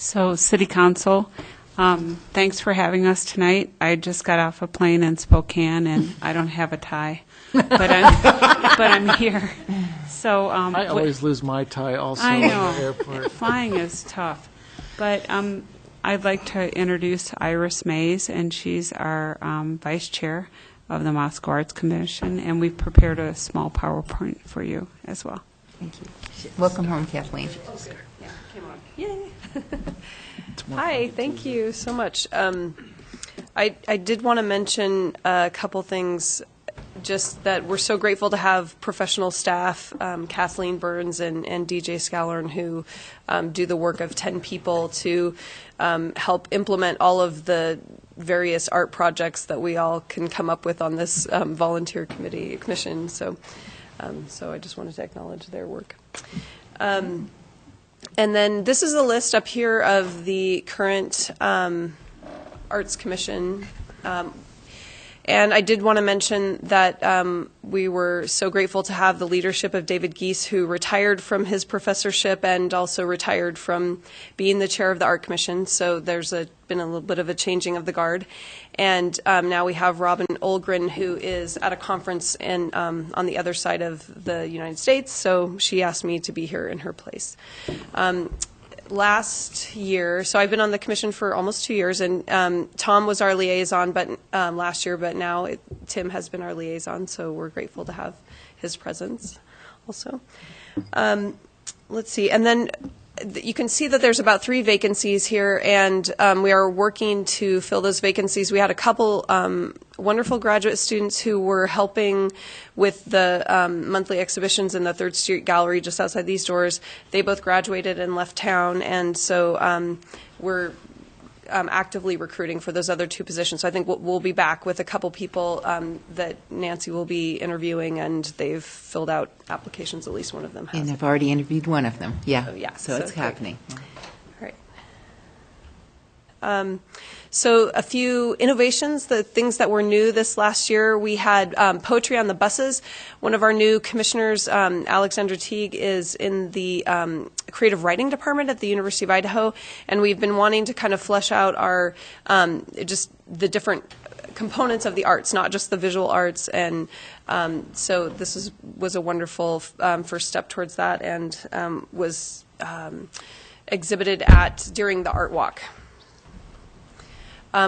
So, City Council, thanks for having us tonight. I just got off a plane in Spokane, and I don't have a tie, but I'm here. So I always lose my tie also I in know. the airport. Flying is tough, but I'd like to introduce Iris Mays, and she's our vice chair of the Moscow Arts Commission, and we've prepared a small PowerPoint for you as well. Thank you. Welcome home, Kathleen. Yay. Hi, thank you so much. I did want to mention a couple things, just that we're so grateful to have professional staff, Kathleen Burns and DJ Scallern, who do the work of 10 people to help implement all of the various art projects that we all can come up with on this volunteer commission. So I just wanted to acknowledge their work. And then this is a list up here of the current Arts Commission. And I did want to mention that we were so grateful to have the leadership of David Geese, who retired from his professorship and also retired from being the chair of the Art Commission. So there's been a little bit of a changing of the guard. And now we have Robin Olgren, who is at a conference on the other side of the United States. So she asked me to be here in her place. Last year, so I've been on the commission for almost 2 years, and Tom was our liaison last year, but now Tim has been our liaison, so we're grateful to have his presence also. Let's see, and then you can see that there's about 3 vacancies here, and we are working to fill those vacancies. We had a couple wonderful graduate students who were helping with the monthly exhibitions in the 3rd Street Gallery just outside these doors. They both graduated and left town, and so we're actively recruiting for those other 2 positions. So I think we'll be back with a couple people that Nancy will be interviewing, and they've filled out applications. At least one of them has. And I've already interviewed one of them. Yeah. Oh, yeah. So it's happening. All right. So a few innovations, the things that were new this last year. We had poetry on the buses. One of our new commissioners, Alexandra Teague, is in the creative writing department at the University of Idaho, and we've been wanting to kind of flesh out our just the different components of the arts, not just the visual arts, and so this was a wonderful first step towards that, and was exhibited during the Art Walk.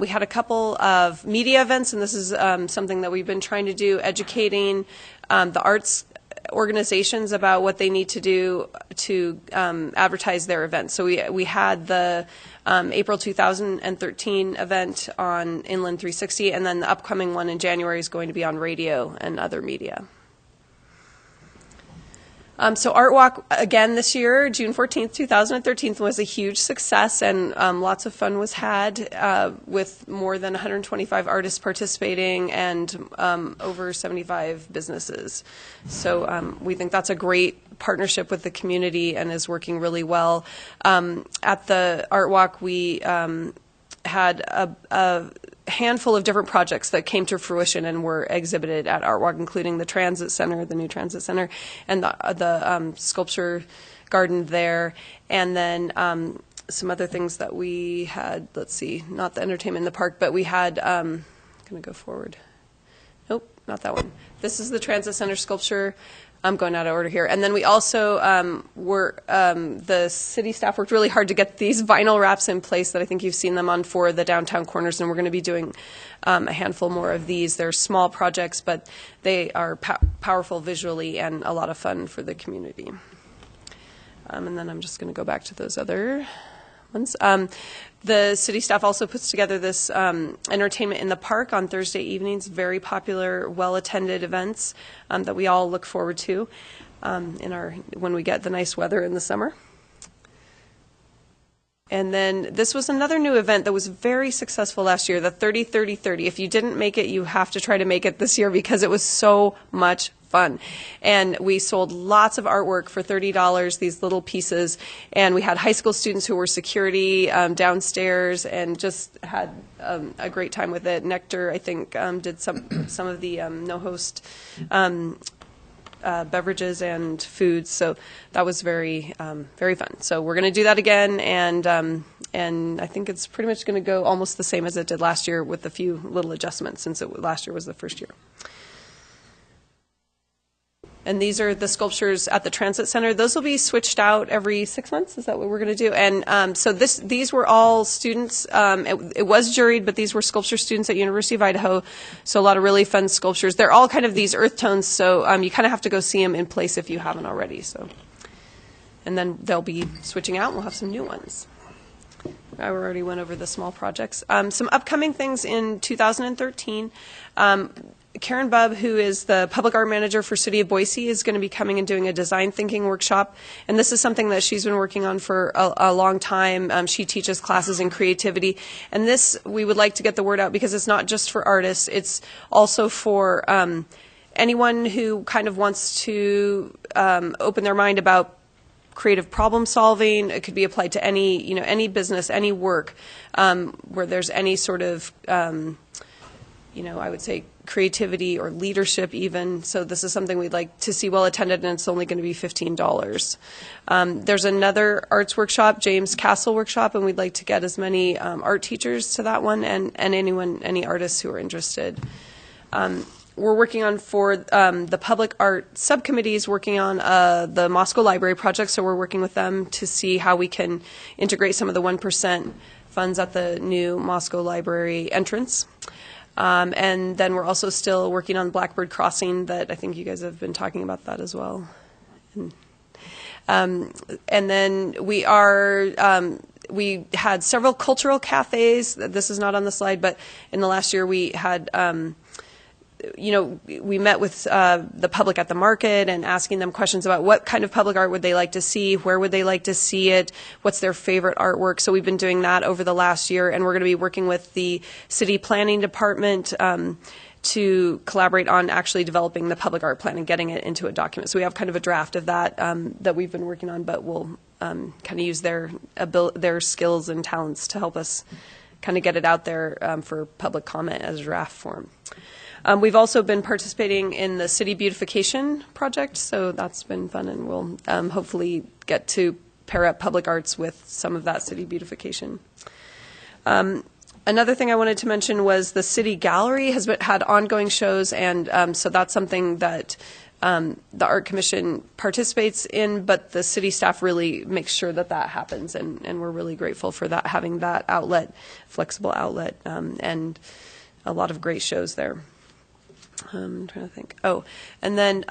We had a couple of media events, and this is something that we've been trying to do, educating the arts organizations about what they need to do to advertise their events. So we had the April 2013 event on Inland 360, and then the upcoming one in January is going to be on radio and other media. So Art Walk, again this year, June 14th, 2013, was a huge success, and lots of fun was had with more than 125 artists participating and over 75 businesses. So we think that's a great partnership with the community and is working really well. At the Art Walk, we had a handful of different projects that came to fruition and were exhibited at Art Walk, including the transit center, the new transit center, and the sculpture garden there, and then some other things that we had. Let's see, not the entertainment in the park, but we had. I'm going to go forward. Nope, not that one. This is the transit center sculpture. I'm going out of order here. And then we also the city staff worked really hard to get these vinyl wraps in place that I think you've seen them on for the downtown corners, and we're going to be doing a handful more of these. They're small projects, but they are powerful visually and a lot of fun for the community. And then I'm just going to go back to those other ones. The city staff also puts together this entertainment in the park on Thursday evenings, very popular, well-attended events that we all look forward to when we get the nice weather in the summer. And then this was another new event that was very successful last year, the 30-30-30. If you didn't make it, you have to try to make it this year because it was so much fun. And we sold lots of artwork for $30, these little pieces, and we had high school students who were security downstairs and just had a great time with it. Nectar, I think, did some of the no-host beverages and foods, so that was very fun. So we're going to do that again, and And I think it's pretty much going to go almost the same as it did last year with a few little adjustments since last year was the first year. And these are the sculptures at the Transit Center. Those will be switched out every 6 months. Is that what we're going to do? And so these were all students. It was juried, but these were sculpture students at University of Idaho. So a lot of really fun sculptures. They're all kind of these earth tones, so you kind of have to go see them in place if you haven't already. So, and then they'll be switching out, and we'll have some new ones. I already went over the small projects. Some upcoming things in 2013. Karen Bubb, who is the public art manager for City of Boise, is going to be coming and doing a design thinking workshop. And this is something that she's been working on for a long time. She teaches classes in creativity. And this, we would like to get the word out because it's not just for artists. It's also for anyone who kind of wants to open their mind about creative problem solving. It could be applied to any business, any work where there's any sort of, I would say creativity or leadership even. So this is something we'd like to see well attended, and it's only going to be $15. There's another arts workshop, James Castle workshop, and we'd like to get as many art teachers to that one and any artists who are interested. We're working on for the public art subcommittees working on the Moscow Library project, so we're working with them to see how we can integrate some of the 1% funds at the new Moscow Library entrance. And then we're also still working on Blackbird Crossing that I think you guys have been talking about that as well. And then we had several cultural cafes. This is not on the slide, but in the last year we had we met with the public at the market and asking them questions about what kind of public art would they like to see, where would they like to see it, what's their favorite artwork. So we've been doing that over the last year, and we're going to be working with the city planning department to collaborate on actually developing the public art plan and getting it into a document. So we have kind of a draft of that that we've been working on, but we'll kind of use their skills and talents to help us kind of get it out there for public comment as a draft form. We've also been participating in the city beautification project, so that's been fun, and we'll hopefully get to pair up public arts with some of that city beautification. Another thing I wanted to mention was the city gallery has had ongoing shows, and so that's something that the Art Commission participates in, but the city staff really makes sure that that happens, and we're really grateful for that, having that outlet, flexible outlet, and a lot of great shows there. I'm trying to think. Oh, and then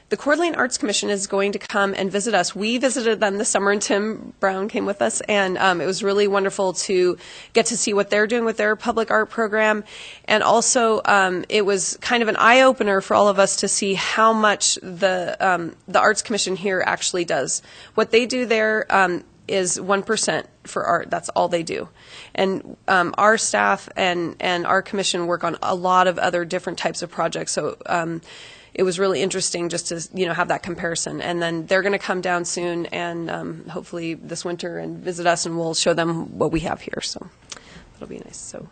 the Coeur d'Alene Arts Commission is going to come and visit us. We visited them this summer, and Tim Brown came with us, and it was really wonderful to get to see what they're doing with their public art program. And also, it was kind of an eye-opener for all of us to see how much the Arts Commission here actually does. What they do there is 1% for art. That's all they do. And our staff and our commission work on a lot of other different types of projects. So it was really interesting just to have that comparison. And then they're going to come down soon and hopefully this winter and visit us, and we'll show them what we have here. So that'll be nice. So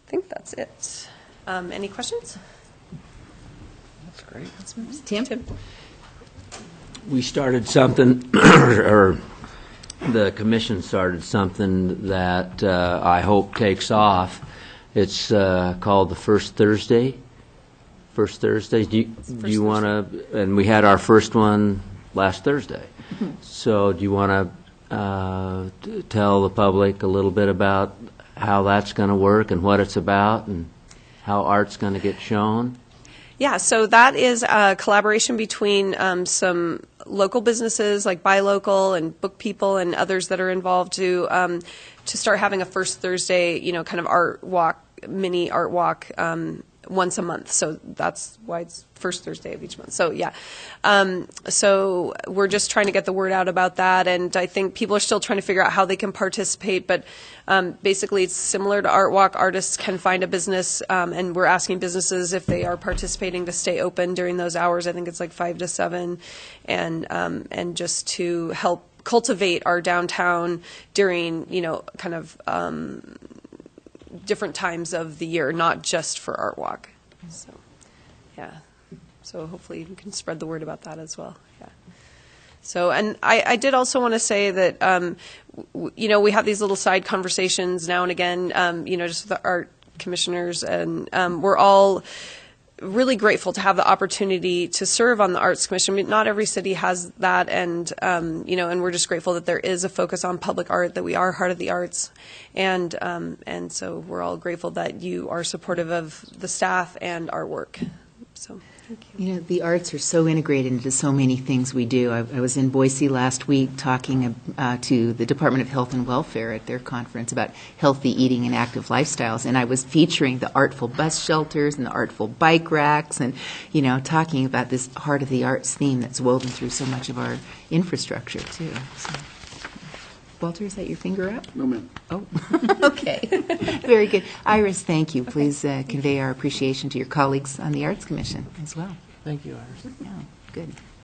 I think that's it. Any questions? That's great. Tim? We started something, or the commission started something that I hope takes off. It's called the First Thursday. First Thursday. Do you want to? And we had our first one last Thursday. So do you want to tell the public a little bit about how that's going to work and what it's about and how art's going to get shown? Yeah, so that is a collaboration between some local businesses like Buy Local and Book People and others that are involved to start having a First Thursday, kind of art walk, mini art walk once a month. So that's why it's first Thursday of each month. So yeah, so we're just trying to get the word out about that, and I think people are still trying to figure out how they can participate. But basically, it's similar to Art Walk. Artists can find a business, and we're asking businesses if they are participating to stay open during those hours. I think it's like 5 to 7, and just to help cultivate our downtown during kind of different times of the year, not just for Art Walk. So, yeah. So hopefully you can spread the word about that as well. Yeah. So, and I did also want to say that, we have these little side conversations now and again, just with the art commissioners, and we're all really grateful to have the opportunity to serve on the Arts Commission. I mean, not every city has that, and and we're just grateful that there is a focus on public art, that we are Heart of the Arts, and so we're all grateful that you are supportive of the staff and our work. So. You know, the arts are so integrated into so many things we do. I was in Boise last week talking to the Department of Health and Welfare at their conference about healthy eating and active lifestyles, and I was featuring the artful bus shelters and the artful bike racks, and talking about this heart of the arts theme that's woven through so much of our infrastructure too. So. Walter, is that your finger up? No, ma'am. Oh, okay. Very good. Iris, thank you. Please convey our appreciation to your colleagues on the Arts Commission as well. Thank you, Iris. Yeah, good.